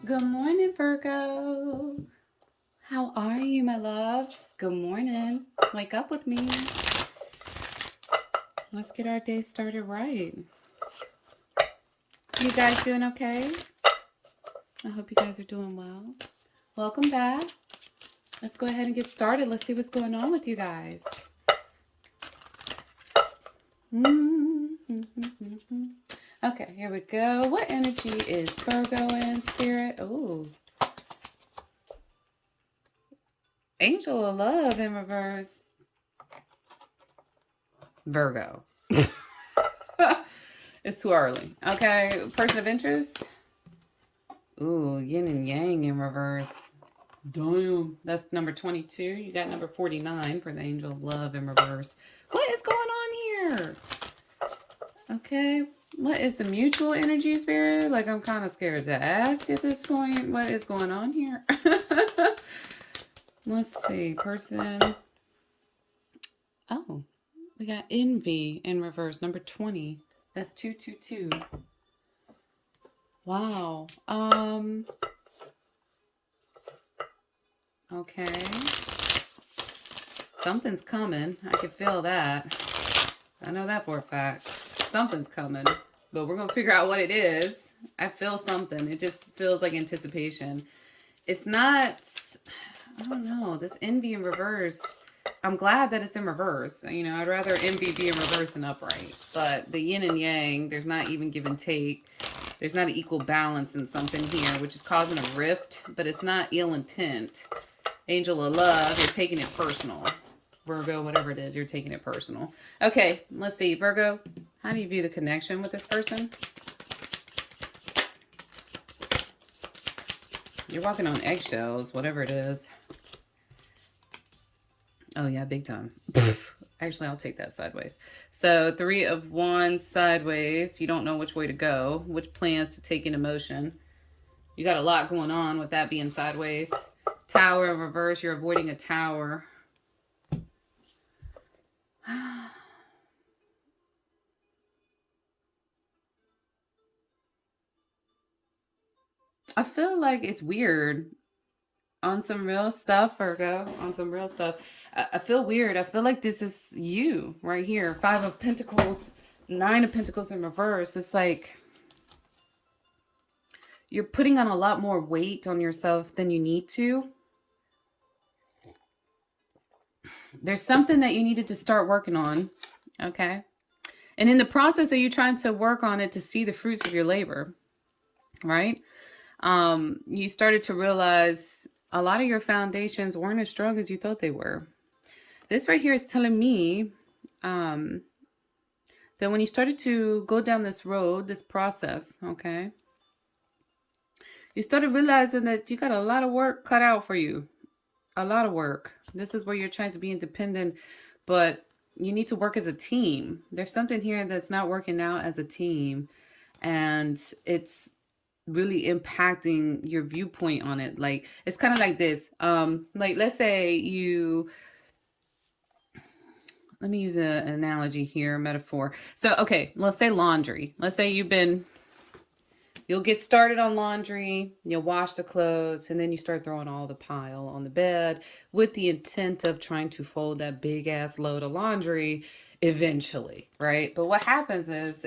Good morning, Virgo. How are you, my loves? Good morning. Wake up with me. Let's get our day started right. You guys doing okay? I hope you guys are doing well. Welcome back. Let's go ahead and get started. Let's see what's going on with you guys. Okay, here we go. What energy is Virgo in, Spirit? Ooh. Angel of Love in reverse. Virgo. It's too early. Okay, person of interest. Ooh, yin and yang in reverse. Damn. That's number 22. You got number 49 for the angel of love in reverse. What is going on here? Okay. What is the mutual energy, Spirit? Like, I'm kind of scared to ask at this point. What is going on here? Let's see. Person. Oh, we got envy in reverse. Number 20. That's 222. Wow. Okay. Something's coming. I can feel that. I know that for a fact. Something's coming. But we're going to figure out what it is. I feel something. It just feels like anticipation. It's not, I don't know, this envy in reverse. I'm glad that it's in reverse. You know, I'd rather envy be in reverse than upright. But the yin and yang, there's not even give and take. There's not an equal balance in something here, which is causing a rift. But it's not ill intent. Angel of love, you're taking it personal. Virgo, whatever it is, you're taking it personal. Okay, let's see. Virgo, how do you view the connection with this person? You're walking on eggshells, whatever it is. Oh, yeah, big time. Actually, I'll take that sideways. So 3 of Wands sideways. You don't know which way to go, which plans to take into motion. You got a lot going on with that being sideways. Tower in reverse. You're avoiding a tower. I feel like it's weird. On some real stuff, Virgo. On some real stuff. I feel weird. I feel like this is you right here. 5 of Pentacles. 9 of Pentacles in reverse. It's like you're putting on a lot more weight on yourself than you need to. There's something that you needed to start working on. Okay. And in the process of you trying to work on it to see the fruits of your labor, right? You started to realize a lot of your foundations weren't as strong as you thought they were. This right here is telling me that when you started to go down this road, this process, okay, you started realizing that you got a lot of work cut out for you. A lot of work. This is where you're trying to be independent, but you need to work as a team. There's something here that's not working out as a team, and it's really impacting your viewpoint on it. Like, it's kind of like this. Like, let's say you, let me use an analogy here, metaphor. So, okay, let's say laundry. Let's say you'll get started on laundry, you'll wash the clothes, and then you start throwing all the pile on the bed with the intent of trying to fold that big ass load of laundry eventually, right? But what happens is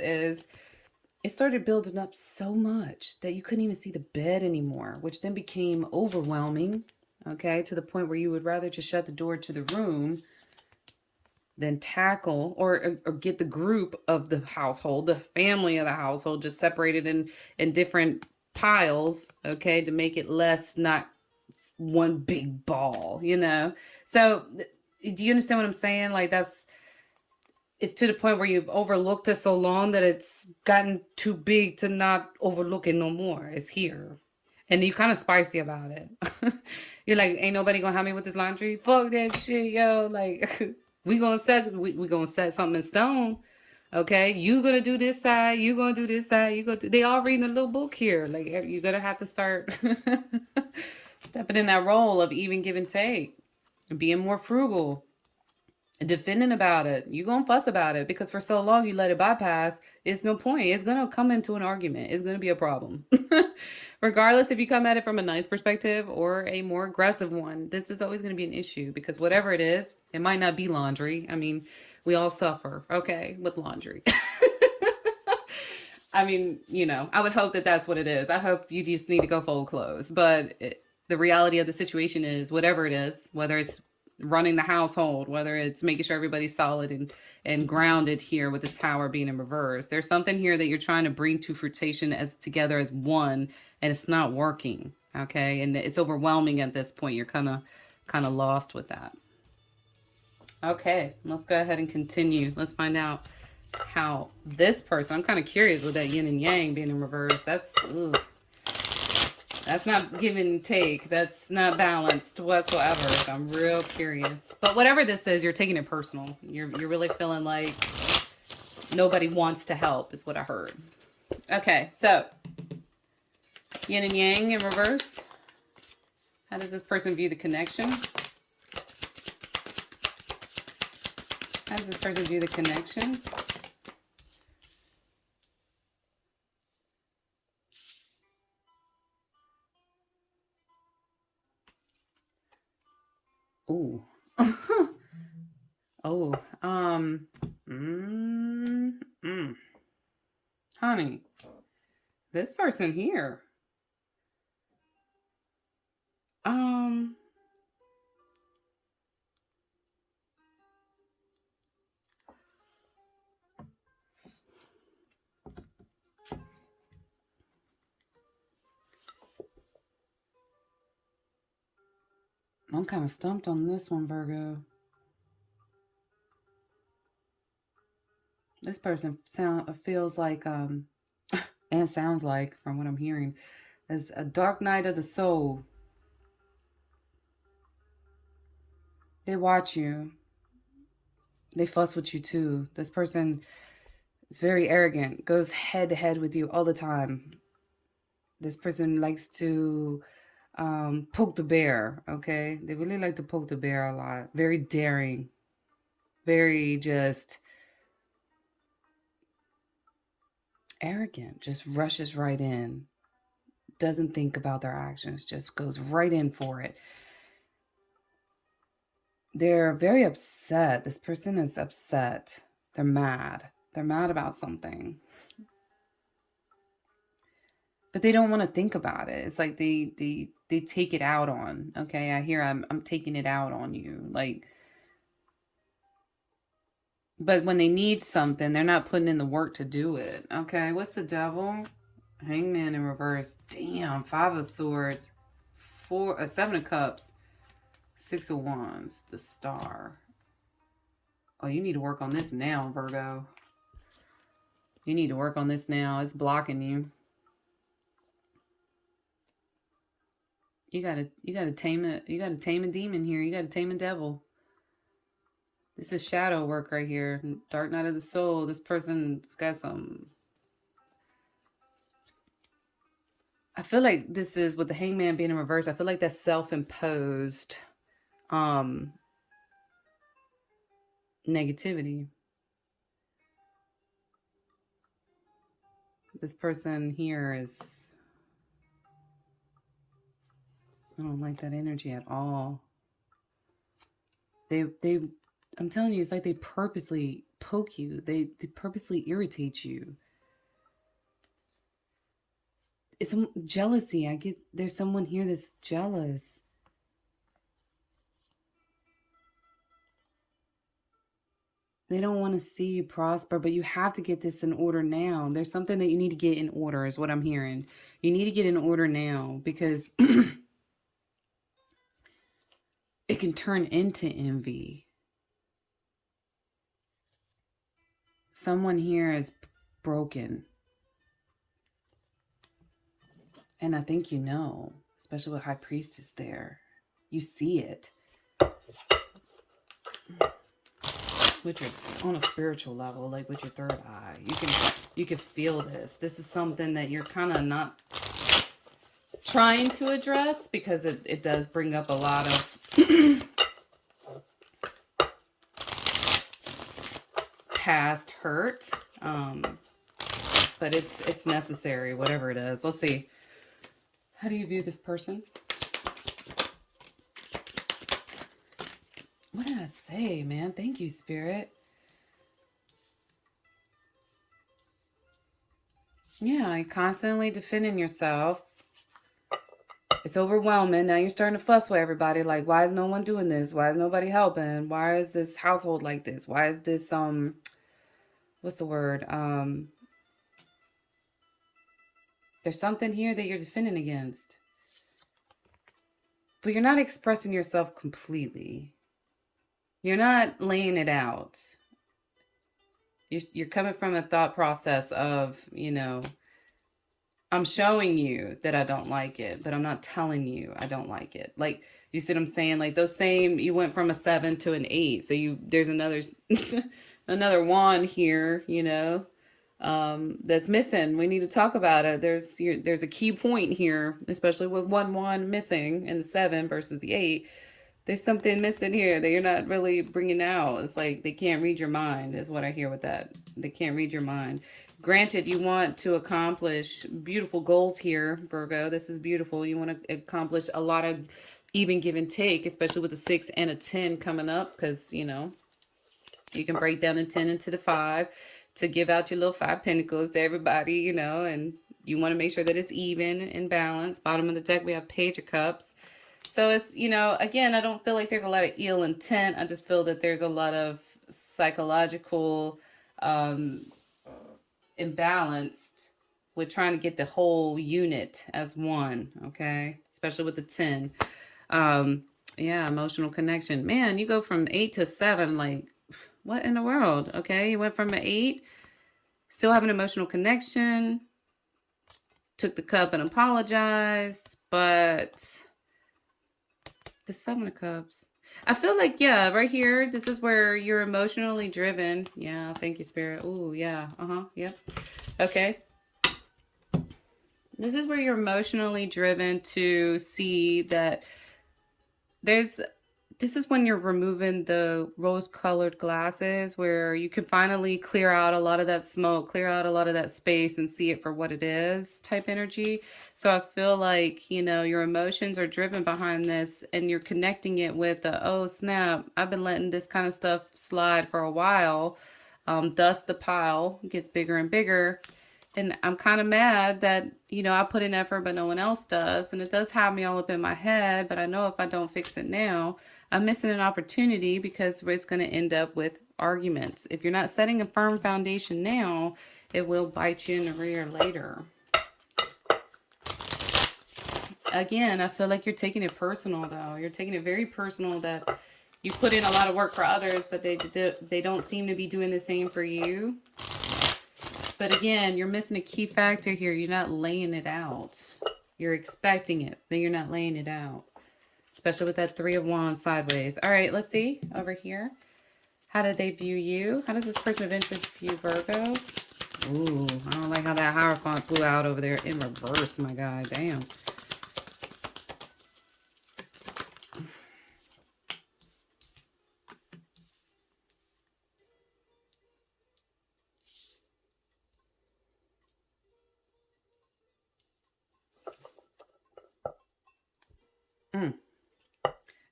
it started building up so much that you couldn't even see the bed anymore, which then became overwhelming, okay, to the point where you would rather just shut the door to the room than tackle or get the group of the household, the family of the household, just separated in different piles, okay, to make it less not one big ball, you know? So do you understand what I'm saying? Like, it's to the point where you've overlooked it so long that it's gotten too big to not overlook it no more. It's here. And you're kind of spicy about it. You're like, ain't nobody gonna help me with this laundry? Fuck that shit, yo. Like, we gonna set something in stone. Okay, you gonna do this side, you gonna do this side, you gonna do, they all reading a little book here. Like, you're gonna have to start stepping in that role of even give and take and being more frugal. defending about it. You're going to fuss about it because for so long you let it bypass. It's no point. It's going to come into an argument. It's going to be a problem. Regardless if you come at it from a nice perspective or a more aggressive one, this is always going to be an issue because whatever it is, it might not be laundry. I mean, we all suffer, okay, with laundry. I mean, you know, I would hope that that's what it is. I hope you just need to go fold clothes. But the reality of the situation is whatever it is, whether it's running the household, whether it's making sure everybody's solid and grounded here with the tower being in reverse. There's something here that you're trying to bring to fruition as together as one, and it's not working. Okay. And it's overwhelming at this point. You're kind of lost with that. Okay, let's go ahead and continue. Let's find out how this person, I'm kind of curious with that yin and yang being in reverse. That's not give and take. That's not balanced whatsoever. So I'm real curious. But whatever this is, you're taking it personal. You're really feeling like nobody wants to help is what I heard. Okay, so yin and yang in reverse. How does this person view the connection? How does this person view the connection? Ooh. Oh, honey, this person here, I'm kind of stumped on this one, Virgo. This person feels like, and sounds like, from what I'm hearing, is a dark night of the soul. They watch you. They fuss with you too. This person is very arrogant, goes head to head with you all the time. This person likes to poke the bear, okay? They really like to poke the bear a lot. Very daring. Very just arrogant. Just rushes right in. Doesn't think about their actions. Just goes right in for it. They're very upset. This person is upset. They're mad. They're mad about something. But they don't want to think about it. It's like they take it out on. Okay, I hear I'm taking it out on you. Like, but when they need something, they're not putting in the work to do it. Okay, what's the devil? Hangman in reverse. Damn, 5 of Swords. 7 of Cups. 6 of Wands. The Star. Oh, you need to work on this now, Virgo. You need to work on this now. It's blocking you. You gotta tame it. You gotta tame a demon here. You gotta tame a devil. This is shadow work right here. Dark night of the soul. This person's got some. I feel like this is with the hangman being in reverse. I feel like that's self-imposed negativity. This person here is. I don't like that energy at all. They I'm telling you, it's like they purposely poke you. They purposely irritate you. It's some jealousy. There's someone here that's jealous. They don't want to see you prosper, but you have to get this in order now. There's something that you need to get in order is what I'm hearing. You need to get in order now because it can turn into envy. Someone here is broken. And I think you know, especially with High Priestess there. You see it. With your, on a spiritual level, like with your third eye. You can feel this. This is something that you're kind of not trying to address because it does bring up a lot of past hurt. But it's necessary, whatever it is. Let's see. How do you view this person? What did I say, man? Thank you, Spirit. Yeah, you're constantly defending yourself. It's overwhelming. Now you're starting to fuss with everybody. Like, why is no one doing this? Why is nobody helping? Why is this household like this? Why is this, what's the word? There's something here that you're defending against. But you're not expressing yourself completely. You're not laying it out. You're coming from a thought process of, you know, I'm showing you that I don't like it, but I'm not telling you I don't like it. Like, you see what I'm saying? Like those same, you went from a 7 to an 8. So there's another, another wand here, you know, that's missing. We need to talk about it. There's a key point here, especially with one wand missing in the 7 versus the 8. There's something missing here that you're not really bringing out. It's like they can't read your mind is what I hear with that. They can't read your mind. Granted, you want to accomplish beautiful goals here, Virgo. This is beautiful. You want to accomplish a lot of even give and take, especially with a 6 and a 10 coming up, because, you know, you can break down the 10 into the 5 to give out your little 5 pentacles to everybody, you know, and you want to make sure that it's even and balanced. Bottom of the deck, we have Page of Cups. So it's, you know, again, I don't feel like there's a lot of ill intent. I just feel that there's a lot of psychological imbalanced with trying to get the whole unit as one, okay? Especially with the 10. Yeah, emotional connection. Man, you go from 8 to 7, like, what in the world? Okay, you went from an 8, still have an emotional connection, took the cup and apologized, but the 7 of Cups. I feel like, yeah, right here, this is where you're emotionally driven. Yeah, thank you, Spirit. Ooh, yeah, yep. Okay. This is where you're emotionally driven to see that this is when you're removing the rose-colored glasses, where you can finally clear out a lot of that smoke, clear out a lot of that space and see it for what it is type energy. So I feel like, you know, your emotions are driven behind this and you're connecting it with the, oh, snap, I've been letting this kind of stuff slide for a while. Thus the pile gets bigger and bigger. And I'm kind of mad that, you know, I put in effort, but no one else does. And it does have me all up in my head. But I know if I don't fix it now, I'm missing an opportunity because it's going to end up with arguments. If you're not setting a firm foundation now, it will bite you in the rear later. Again, I feel like you're taking it personal, though. You're taking it very personal that you put in a lot of work for others, but they don't seem to be doing the same for you. But again, you're missing a key factor here. You're not laying it out. You're expecting it, but you're not laying it out. Especially with that 3 of Wands sideways. All right, let's see over here. How do they view you? How does this person of interest view Virgo? Ooh, I don't like how that Hierophant flew out over there in reverse, my guy. Damn.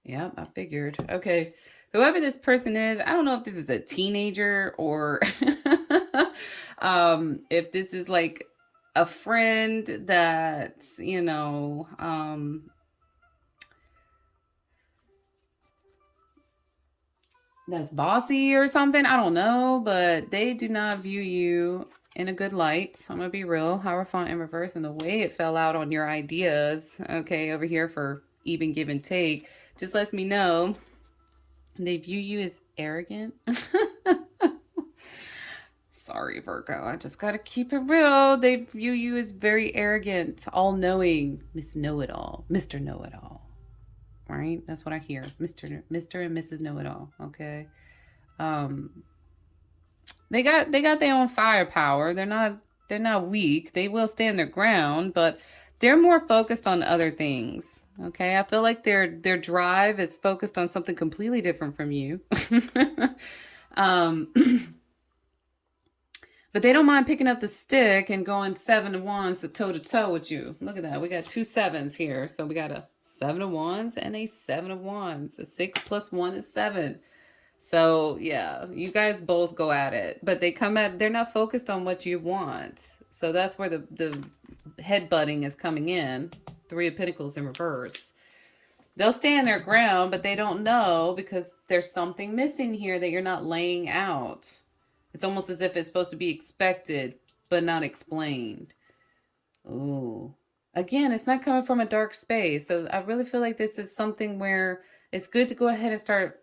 Yep, I figured. Okay, whoever this person is, I don't know if this is a teenager or if this is like a friend that's, you know, that's bossy or something. I don't know, but they do not view you in a good light. I'm gonna be real. Hierophant in reverse and the way it fell out on your ideas, okay, over here for even give and take, just lets me know they view you as arrogant. Sorry, Virgo. I just gotta keep it real. They view you as very arrogant, all-knowing, Miss Know-It-All, Mr. Know-It-All. Right? That's what I hear. Mr. and Mrs. Know-It-All. Okay. They got their own firepower. They're not weak. They will stand their ground, but they're more focused on other things. Okay. I feel like their drive is focused on something completely different from you. But they don't mind picking up the stick and going 7 of Wands to toe to toe with you. Look at that. We got 2 7s here. So we got a 7 of Wands and a 7 of Wands. A 6 plus 1 is 7. So yeah, you guys both go at it. But they're not focused on what you want. So that's where the headbutting is coming in. 3 of Pentacles in reverse. They'll stand their ground, but they don't know because there's something missing here that you're not laying out. It's almost as if it's supposed to be expected, but not explained. Ooh. Again, it's not coming from a dark space. So I really feel like this is something where it's good to go ahead and start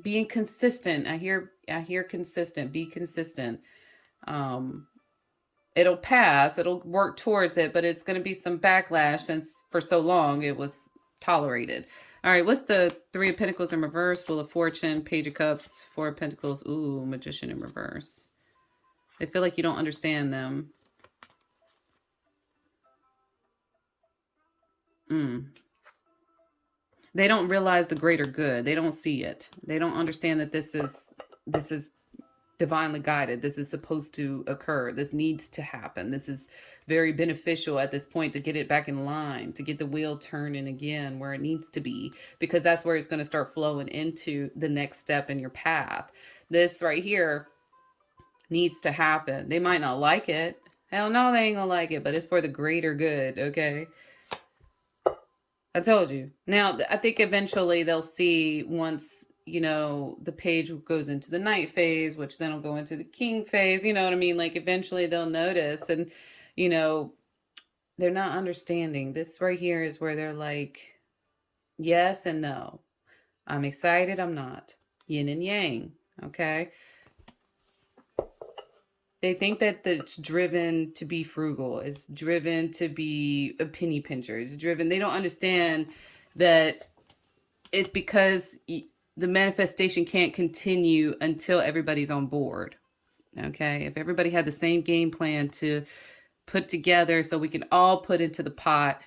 being consistent. I hear consistent. Be consistent. It'll pass. It'll work towards it, but it's going to be some backlash since for so long it was tolerated. All right, what's the 3 of Pentacles in reverse? Wheel of Fortune, Page of Cups, 4 of Pentacles. Ooh, Magician in reverse. They feel like you don't understand them. They don't realize the greater good. They don't see it. They don't understand that this is divinely guided. This is supposed to occur. This needs to happen. This is very beneficial at this point to get it back in line, to get the wheel turning again where it needs to be, because that's where it's going to start flowing into the next step in your path. This right here needs to happen. They might not like it. Hell no, they ain't gonna like it, but it's for the greater good, okay? I told you. Now, I think eventually they'll see once, you know, the page goes into the Knight phase, which then will go into the King phase, you know what I mean? Like, eventually they'll notice, and, you know, they're not understanding. This right here is where they're like, yes and no. I'm excited, I'm not. Yin and yang, okay? They think that it's driven to be frugal. It's driven to be a penny pincher. It's driven. They don't understand that it's because the manifestation can't continue until everybody's on board. Okay. If everybody had the same game plan to put together so we can all put into the pot,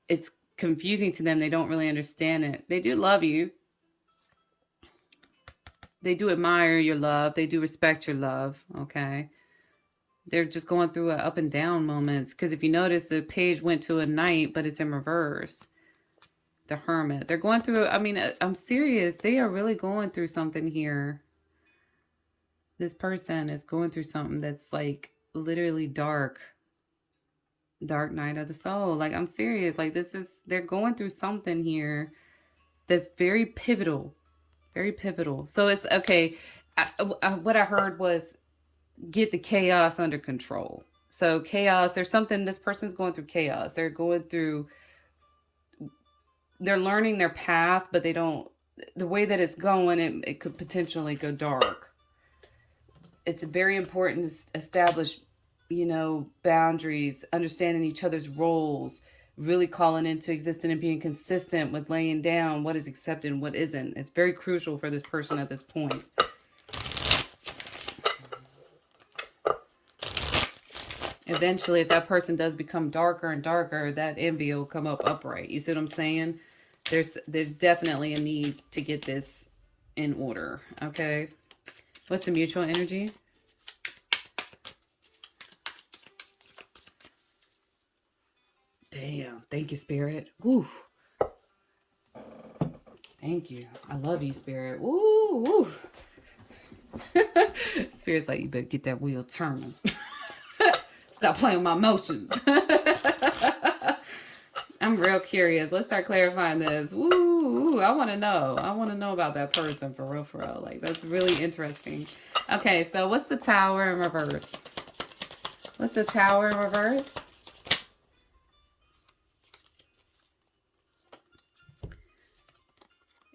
it's confusing to them. They don't really understand it. They do love you. They do admire your love. They do respect your love. Okay. They're just going through a up and down moments. Because if you notice, the page went to a Knight, but it's in reverse. The Hermit. They're going through, I mean, I'm serious. They are really going through something here. This person is going through something that's like literally dark. Dark night of the soul. Like, I'm serious. Like, they're going through something here that's very pivotal. Very pivotal. So it's, okay, what I heard was, get the chaos under control. So chaos, there's something, this person's going through chaos. They're learning their path, but they don't, the way that it's going, it could potentially go dark. It's very important to establish, you know, boundaries, understanding each other's roles, really calling into existence and being consistent with laying down what is accepted and what isn't. It's very crucial for this person at this point. Eventually, if that person does become darker and darker, that envy will come up upright. You see what I'm saying? There's definitely a need to get this in order. Okay. What's the mutual energy? Damn. Thank you, Spirit. Woo. Thank you. I love you, Spirit. Woo. Spirit's like, you better get that wheel turning. Stop playing with my emotions. I'm real curious. Let's start clarifying this. Woo, I want to know. I want to know about that person for real, for real. Like, that's really interesting. Okay, so what's the Tower in reverse? What's the Tower in reverse?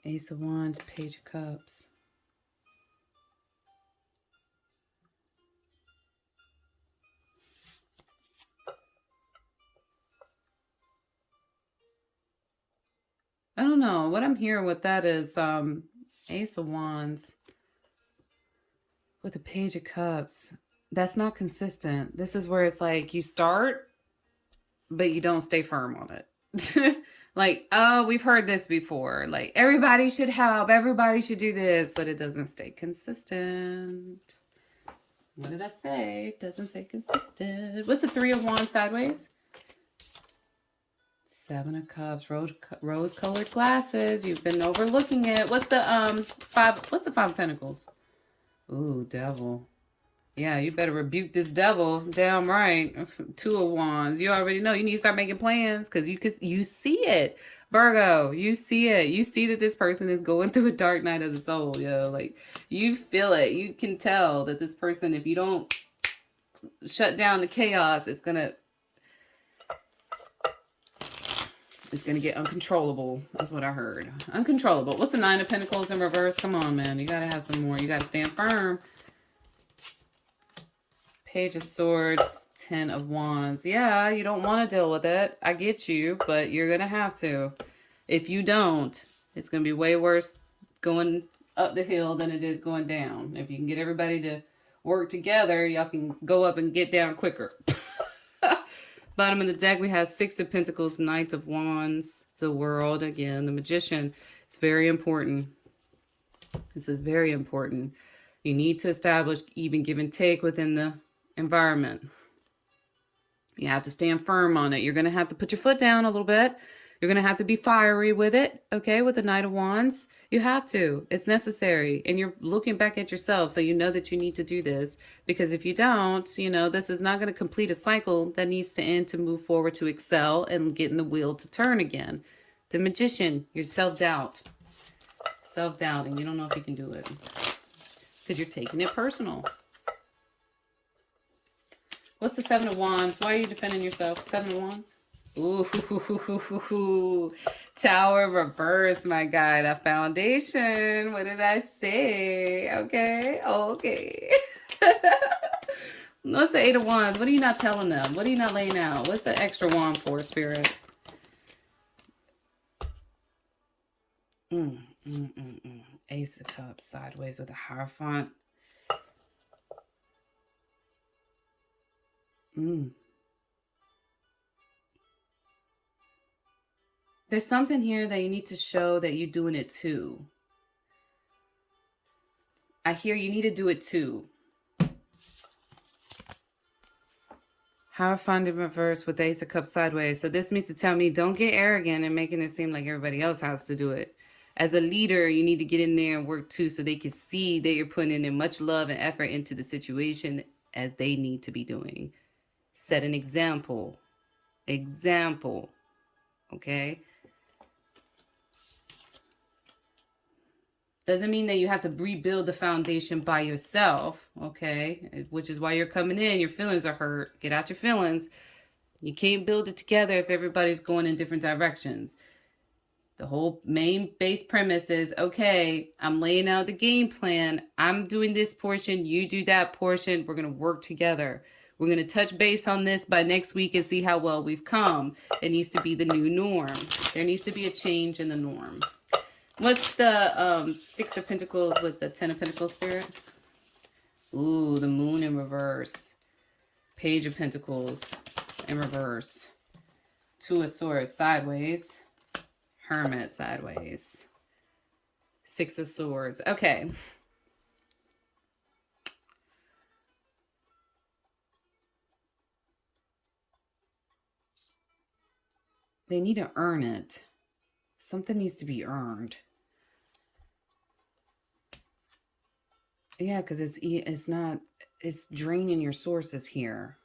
Ace of Wands, Page of Cups. I don't know. What I'm hearing with that is Ace of Wands with a Page of Cups. That's not consistent. This is where it's like you start, but you don't stay firm on it. Like, oh, we've heard this before. Like, everybody should help. Everybody should do this, but it doesn't stay consistent. What did I say? It doesn't say consistent. What's the Three of Wands sideways? Seven of Cups, rose-colored glasses. You've been overlooking it. What's the five? What's the Five of Pentacles? Ooh, Devil. Yeah, you better rebuke this devil. Damn right. Two of Wands. You already know. You need to start making plans because you see it. Virgo, you see it. You see that this person is going through a dark night of the soul, yo. Like, you feel it. You can tell that this person, if you don't shut down the chaos, it's gonna get uncontrollable. That's what I heard. Uncontrollable. What's the Nine of Pentacles in reverse? Come on, man. You gotta have some more. You gotta stand firm. Page of Swords, Ten of Wands. Yeah, you don't want to deal with it. I get you, but you're going to have to. If you don't, it's going to be way worse going up the hill than it is going down. If you can get everybody to work together, y'all can go up and get down quicker. Bottom of the deck, we have Six of Pentacles, Knight of Wands, the World. Again, the Magician. It's very important. This is very important. You need to establish even give and take within the environment. You have to stand firm on it. You're going to have to put your foot down a little bit. You're going to have to be fiery with it, okay, with the Knight of Wands. You have to. It's necessary. And you're looking back at yourself, so you know that you need to do this. Because if you don't, you know, this is not going to complete a cycle that needs to end to move forward, to excel, and getting the wheel to turn again. The Magician, your self-doubt. Self-doubting. You don't know if you can do it. Because you're taking it personal. What's the Seven of Wands? Why are you defending yourself? Seven of Wands? Ooh, Tower reverse, my guy. The foundation. What did I say? Okay, okay. What's the Eight of Wands? What are you not telling them? What are you not laying out? What's the extra wand for, Spirit? Ace of Cups sideways with a Hierophant. There's something here that you need to show that you're doing it too. I hear you need to do it too. Hierophant in reverse with the Ace of Cups sideways. So this means to tell me don't get arrogant and making it seem like everybody else has to do it. As a leader, you need to get in there and work too so they can see that you're putting in much love and effort into the situation as they need to be doing. Set an example. Example. Okay? Doesn't mean that you have to rebuild the foundation by yourself, okay? Which is why you're coming in. Your feelings are hurt. Get out your feelings. You can't build it together if everybody's going in different directions. The whole main base premise is, okay, I'm laying out the game plan. I'm doing this portion. You do that portion. We're going to work together. We're going to touch base on this by next week and see how well we've come. It needs to be the new norm. There needs to be a change in the norm. What's the Six of Pentacles with the Ten of Pentacles, Spirit? Ooh, the Moon in reverse. Page of Pentacles in reverse. Two of Swords sideways. Hermit sideways. Six of Swords. Okay. They need to earn it. Something needs to be earned. Yeah, because it's draining your sources here.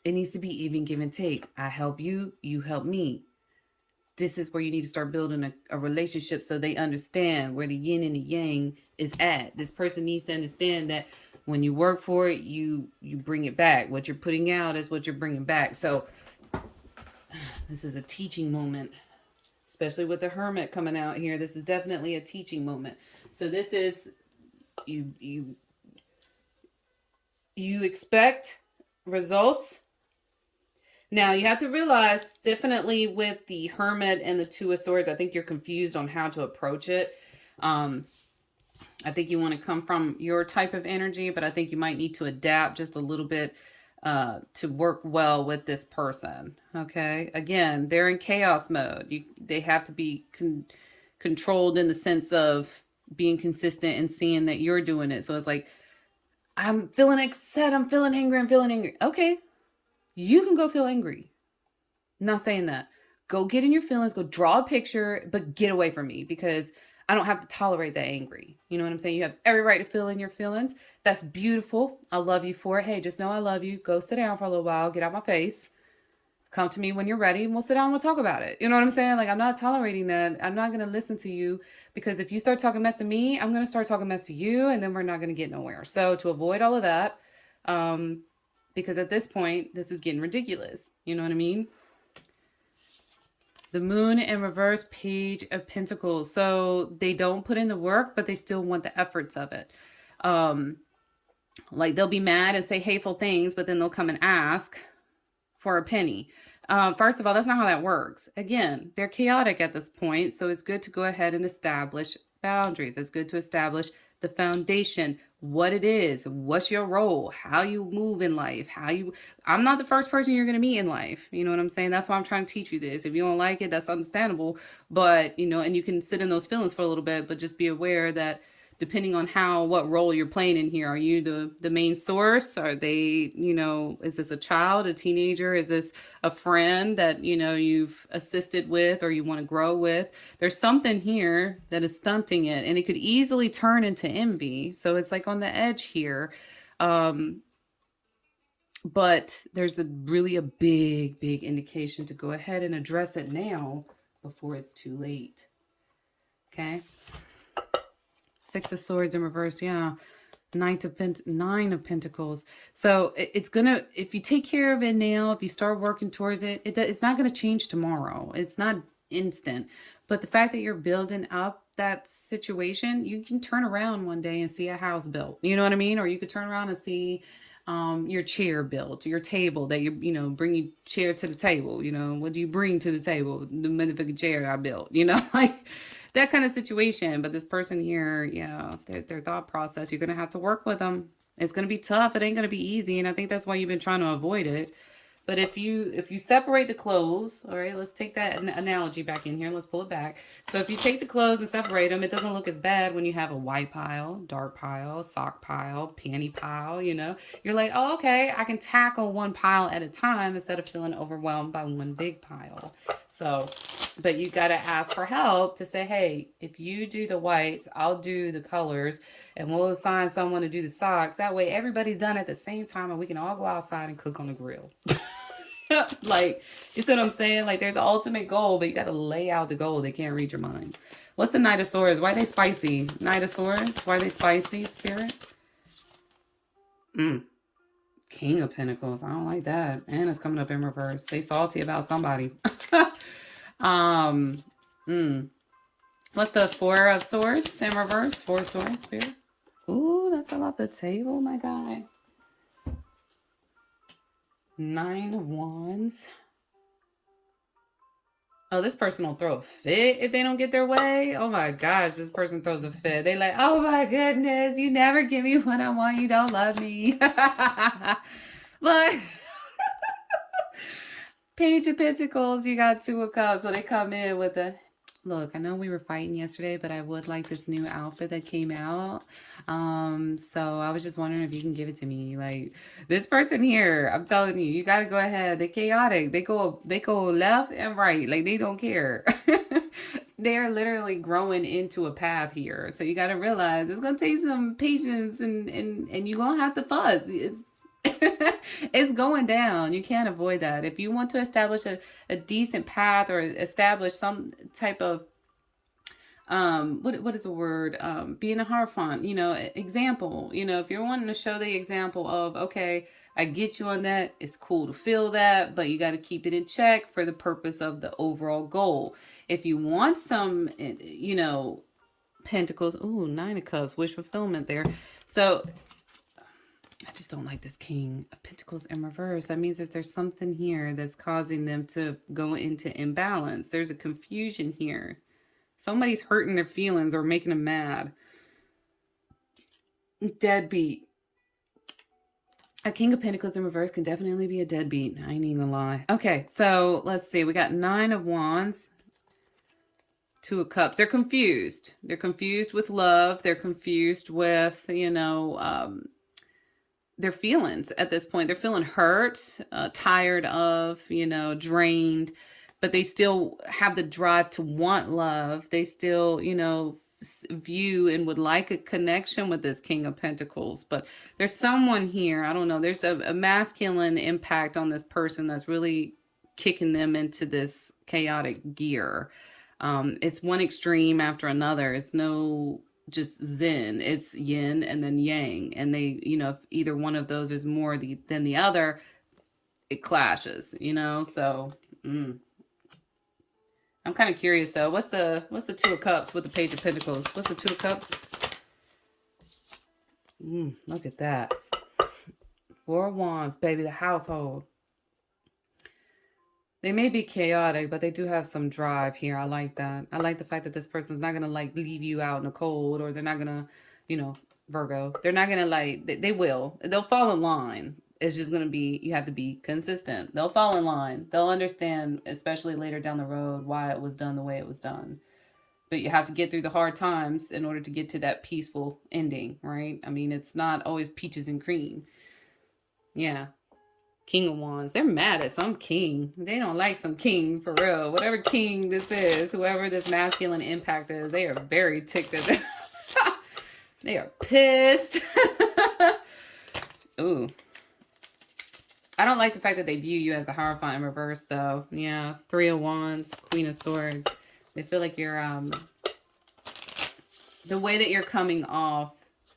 It needs to be even give and take. I help you, you help me. This is where you need to start building a relationship so they understand where the yin and the yang is at. This person needs to understand that when you work for it, you bring it back. What you're putting out is what you're bringing back. So this is a teaching moment, especially with the Hermit coming out here. This is definitely a teaching moment. So this is, you expect results. Now, you have to realize, definitely with the Hermit and the Two of Swords, I think you're confused on how to approach it. I think you want to come from your type of energy, but I think you might need to adapt just a little bit to work well with this person. Okay? Again, they're in chaos mode. They have to be controlled in the sense of being consistent and seeing that you're doing it. So it's like, I'm feeling upset. I'm feeling angry. I'm feeling angry. Okay. You can go feel angry. I'm not saying that. Go get in your feelings. Go draw a picture, but get away from me because I don't have to tolerate that angry. You know what I'm saying? You have every right to feel in your feelings. That's beautiful. I love you for it. Hey, just know I love you. Go sit down for a little while. Get out my face. Come to me when you're ready and we'll sit down and we'll talk about it. You know what I'm saying? Like, I'm not tolerating that. I'm not going to listen to you because if you start talking mess to me, I'm going to start talking mess to you and then we're not going to get nowhere. So to avoid all of that, because at this point, this is getting ridiculous. You know what I mean? The moon in reverse, page of pentacles. So they don't put in the work, but they still want the efforts of it. Like they'll be mad and say hateful things, but then they'll come and ask for a penny. First of all, that's not how that works. Again, they're chaotic at this point, so it's good to go ahead and establish boundaries. It's good to establish the foundation, what it is, what's your role, how you move in life, I'm not the first person you're going to meet in life. You know what I'm saying? That's why I'm trying to teach you this. If you don't like it, that's understandable. But, and you can sit in those feelings for a little bit, but just be aware that depending on what role you're playing in here, are you the main source? Are they, is this a child, a teenager? Is this a friend that, you've assisted with or you want to grow with? There's something here that is stunting it, and it could easily turn into envy. So it's like on the edge here. But there's really a big, big indication to go ahead and address it now before it's too late. Okay. Six of Swords in reverse, yeah. Nine of Pentacles. So it's gonna, if you take care of it now, if you start working towards it, it's not gonna change tomorrow. It's not instant. But the fact that you're building up that situation, you can turn around one day and see a house built. You know what I mean? Or you could turn around and see your chair built, your table that bring your chair to the table. What do you bring to the table? The motherfucking chair I built. Like that kind of situation. But this person here, yeah, their thought process, you're gonna have to work with them. It's gonna be tough. It ain't gonna be easy, and I think that's why you've been trying to avoid it. But if you separate the clothes, all right, let's take that analogy back in here. Let's pull it back. So if you take the clothes and separate them, it doesn't look as bad when you have a white pile, dark pile, sock pile, panty pile, You're like, oh, okay, I can tackle one pile at a time instead of feeling overwhelmed by one big pile. So, but you got to ask for help to say, hey, if you do the whites, I'll do the colors, and we'll assign someone to do the socks. That way everybody's done at the same time and we can all go outside and cook on the grill. Like, you see what I'm saying? Like, there's an ultimate goal, but you got to lay out the goal. They can't read your mind. What's the Knight of Swords? Why are they spicy? Knight of Swords? Why are they spicy, Spirit? King of Pentacles. I don't like that. And it's coming up in reverse. They salty about somebody. What's the Four of Swords in reverse? Four of Swords, Spirit. Ooh, that fell off the table, my guy. Nine of Wands. Oh, this person will throw a fit if they don't get their way. Oh my gosh, this person throws a fit. They like, oh my goodness, you never give me what I want. You don't love me. Look. Page of Pentacles, you got Two of Cups. So they come in with a, look, I know we were fighting yesterday, but I would like this new outfit that came out. So I was just wondering if you can give it to me. Like, this person here, I'm telling you, you got to go ahead. They're chaotic. They go left and right. Like, they don't care. They're literally growing into a path here. So you got to realize it's going to take some patience and you're going to have to fuss. It's going down. You can't avoid that. If you want to establish a decent path or establish some type of what is the word, being a hierophant, example, if you're wanting to show the example of, okay, I get you on that, it's cool to feel that, but you got to keep it in check for the purpose of the overall goal. If you want some Pentacles, ooh, Nine of Cups, wish fulfillment there. So I just don't like this King of Pentacles in reverse. That means that there's something here that's causing them to go into imbalance. There's a confusion here. Somebody's hurting their feelings or making them mad. Deadbeat. A King of Pentacles in reverse can definitely be a deadbeat. I ain't even gonna lie. Okay, so let's see. We got Nine of Wands. Two of Cups. They're confused. They're confused with love. They're confused with, their feelings at this point. They're feeling hurt, tired of, drained, but they still have the drive to want love. They still, view and would like a connection with this King of Pentacles. But there's someone here, I don't know, there's a masculine impact on this person that's really kicking them into this chaotic gear. It's one extreme after another. It's no just zen, it's yin and then yang, and they, if either one of those is more than the other, it clashes, so I'm kind of curious though. What's the Two of Cups with the Page of Pentacles? What's the Two of Cups? Look at that. Four of Wands, baby, the household. They may be chaotic, but they do have some drive here. I like that. I like the fact that this person's not going to like leave you out in the cold, or they're not going to, Virgo, they're not going to like, they will. They'll fall in line. It's just going to be, you have to be consistent. They'll fall in line. They'll understand, especially later down the road, why it was done the way it was done. But you have to get through the hard times in order to get to that peaceful ending, right? I mean, it's not always peaches and cream. Yeah. King of Wands. They're mad at some king. They don't like some king, for real. Whatever king this is, whoever this masculine impact is, they are very ticked at them. They are pissed. Ooh. I don't like the fact that they view you as the Hierophant in reverse, though. Yeah. Three of Wands, Queen of Swords. They feel like you're, the way that you're coming off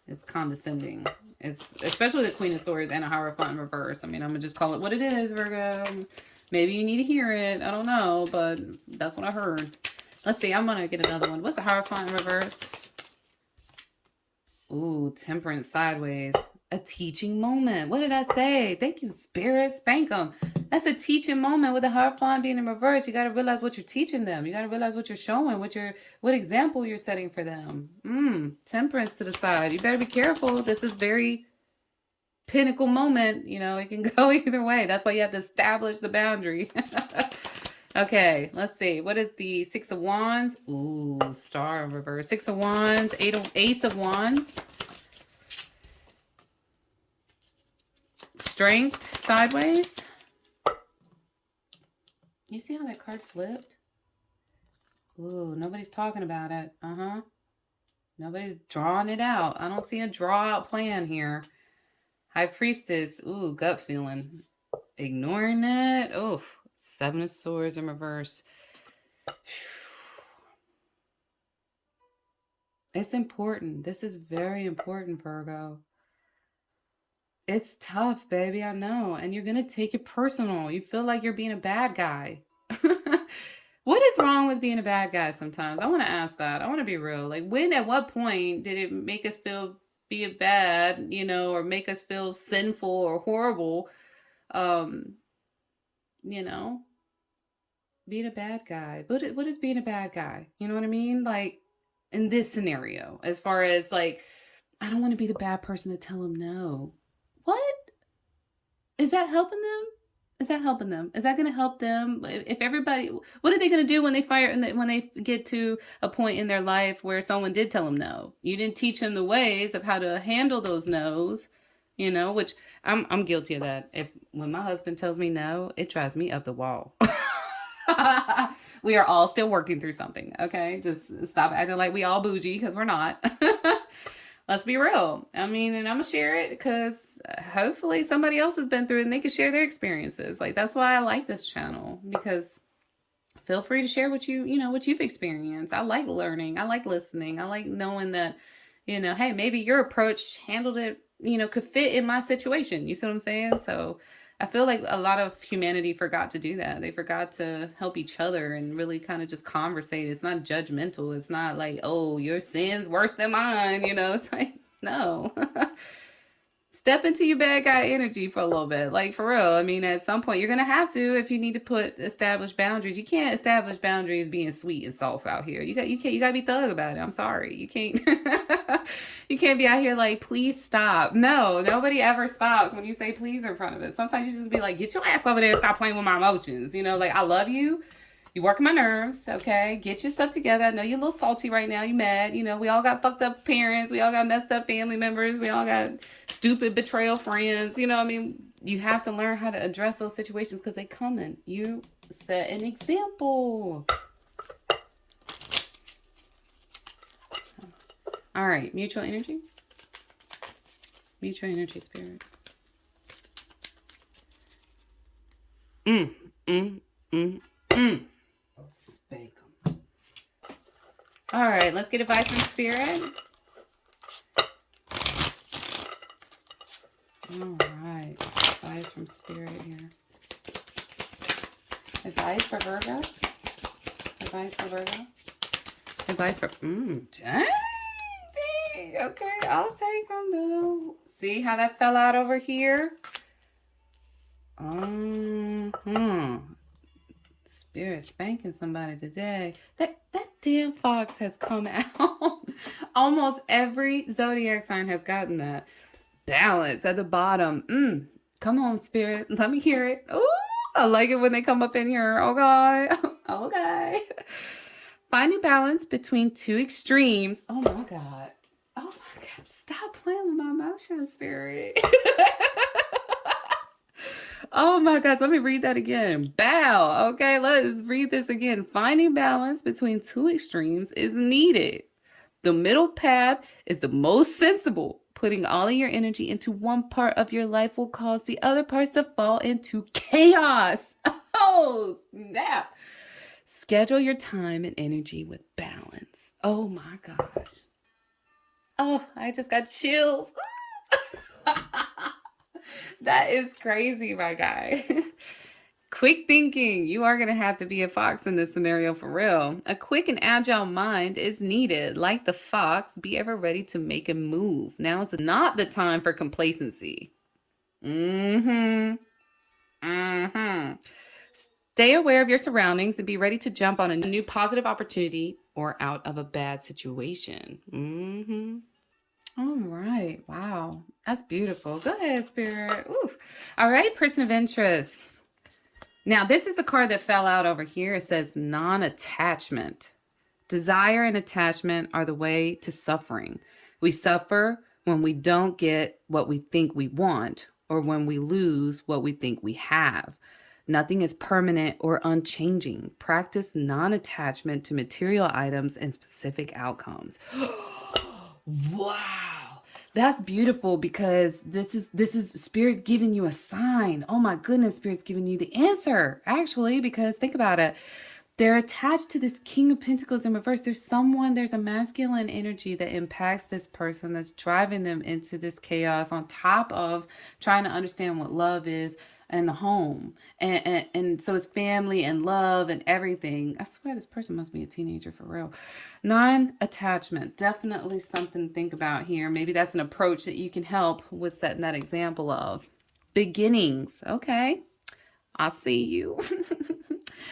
is condescending. It's especially the Queen of Swords and a Hierophant in reverse. I mean, I'm gonna just call it what it is, Virgo. Maybe you need to hear it. I don't know, but that's what I heard. Let's see. I'm gonna get another one. What's the Hierophant in reverse? Ooh, Temperance sideways. A teaching moment. What did I say? Thank you, Spirit. Spank them. That's a teaching moment with the Hierophant being in reverse. You got to realize what you're teaching them. You got to realize what you're showing, what example you're setting for them. Temperance to the side. You better be careful. This is very pinnacle moment. It can go either way. That's why you have to establish the boundary. Okay, let's see. What is the Six of Wands? Ooh, Star in reverse. Six of Wands, Ace of Wands. Strength sideways. You see how that card flipped? Ooh, nobody's talking about it. Nobody's drawing it out. I don't see a draw out plan here. High Priestess. Ooh, gut feeling. Ignoring it. Oof. Seven of Swords in reverse. It's important. This is very important, Virgo. It's tough, baby. I know. And you're going to take it personal. You feel like you're being a bad guy. What is wrong with being a bad guy sometimes? I want to ask that. I want to be real. Like, at what point did it make us feel be a bad, or make us feel sinful or horrible? Being a bad guy. What is being a bad guy? You know what I mean? Like, in this scenario, as far as like, I don't want to be the bad person to tell him no. What? Is that helping them? Is that helping them? Is that going to help them? If everybody, what are they going to do when they get to a point in their life where someone did tell them no? You didn't teach them the ways of how to handle those no's, which I'm guilty of that. When my husband tells me no, it drives me up the wall. We are all still working through something. Okay. Just stop acting like we all bougie, because we're not. Let's be real. I mean, and I'm going to share it because hopefully somebody else has been through it and they can share their experiences. Like, that's why I like this channel, because feel free to share what what you've experienced. I like learning. I like listening. I like knowing that, hey, maybe your approach handled it, could fit in my situation. You see what I'm saying? So I feel like a lot of humanity forgot to do that. They forgot to help each other and really kind of just conversate. It's not judgmental. It's not like, oh, your sin's worse than mine. It's like, no. Step into your bad guy energy for a little bit. Like, for real. I mean, at some point, you're going to have to, if you need to establish boundaries. You can't establish boundaries being sweet and soft out here. You got to be thug about it. I'm sorry. You can't. You can't be out here like, please stop. No, nobody ever stops when you say please in front of it. Sometimes you just be like, get your ass over there and stop playing with my emotions. Like, I love you. You working my nerves, okay? Get your stuff together. I know you're a little salty right now. You mad. You know, we all got fucked up parents. We all got messed up family members. We all got stupid betrayal friends. You know, I mean, you have to learn how to address those situations because they coming. You set an example. All right, mutual energy. Mutual energy, spirit. Spank them. All right, let's get advice from spirit. All right, advice from spirit here. Advice for Virgo. Advice for Virgo. Advice for dang. Okay, I'll take them though. See how that fell out over here? Spirit spanking somebody today. That damn fox has come out. Almost every zodiac sign has gotten that. Balance at the bottom. Come on, spirit. Let me hear it. Ooh, I like it when they come up in here. Okay. Okay. Finding balance between two extremes. Oh my God. Oh my God. Stop playing with my emotions, spirit. Oh my gosh, let me read that again. Bow. Okay, let's read this again. Finding balance between two extremes is needed. The middle path is the most sensible. Putting all of your energy into one part of your life will cause the other parts to fall into chaos. Oh, snap. Schedule your time and energy with balance. Oh my gosh. Oh, I just got chills. That is crazy, my guy. Quick thinking. You are going to have to be a fox in this scenario for real. A quick and agile mind is needed. Like the fox, be ever ready to make a move. Now is not the time for complacency. Stay aware of your surroundings and be ready to jump on a new positive opportunity or out of a bad situation. All right. Wow. That's beautiful. Go ahead, spirit. Ooh. All right. Person of interest. Now, this is the card that fell out over here. It says non-attachment. Desire and attachment are the way to suffering. We suffer when we don't get what we think we want or when we lose what we think we have. Nothing is permanent or unchanging. Practice non-attachment to material items and specific outcomes. Wow, that's beautiful because this is Spirit's giving you a sign. Oh my goodness, Spirit's giving you the answer, actually, because think about it. They're attached to this King of Pentacles in reverse. There's a masculine energy that impacts this person that's driving them into this chaos on top of trying to understand what love is and the home. And so it's family and love and everything. I swear this person must be a teenager for real. Non-attachment, definitely something to think about here. Maybe that's an approach that you can help with setting that example of. Beginnings, okay. I see you.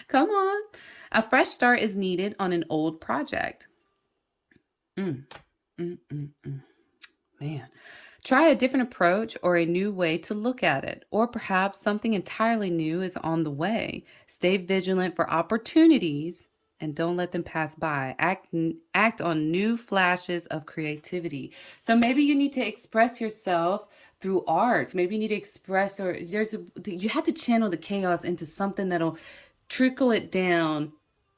Come on. A fresh start is needed on an old project. Man. Try a different approach or a new way to look at it, or perhaps something entirely new is on the way. Stay vigilant for opportunities and don't let them pass by. Act on new flashes of creativity. So maybe you need to express yourself through art. Maybe you need to express, or you have to channel the chaos into something that'll trickle it down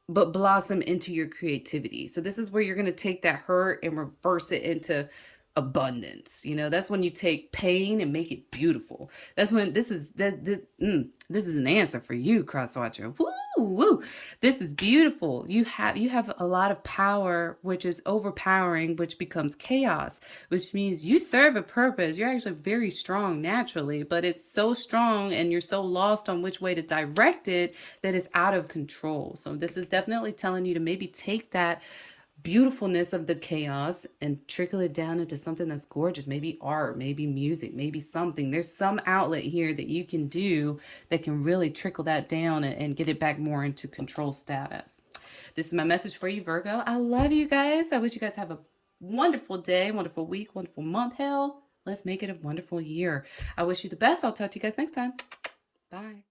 but blossom into your creativity. So this is where you're going to take that hurt and reverse it into abundance. You know, that's when you take pain and make it beautiful. That's when this is an answer for you, crosswatcher. Woo! This is beautiful. You have a lot of power, which is overpowering, which becomes chaos, which means you serve a purpose. You're actually very strong naturally, but it's so strong and you're so lost on which way to direct it that it's out of control. So this is definitely telling you to maybe take that beautifulness of the chaos and trickle it down into something that's gorgeous. Maybe art, maybe music, maybe something. There's some outlet here that you can do that can really trickle that down and get it back more into control status. This is my message for you, Virgo. I love you guys. I wish you guys have a wonderful day, wonderful week, wonderful month. Hell, let's make it a wonderful year. I wish you the best. I'll talk to you guys next time. Bye.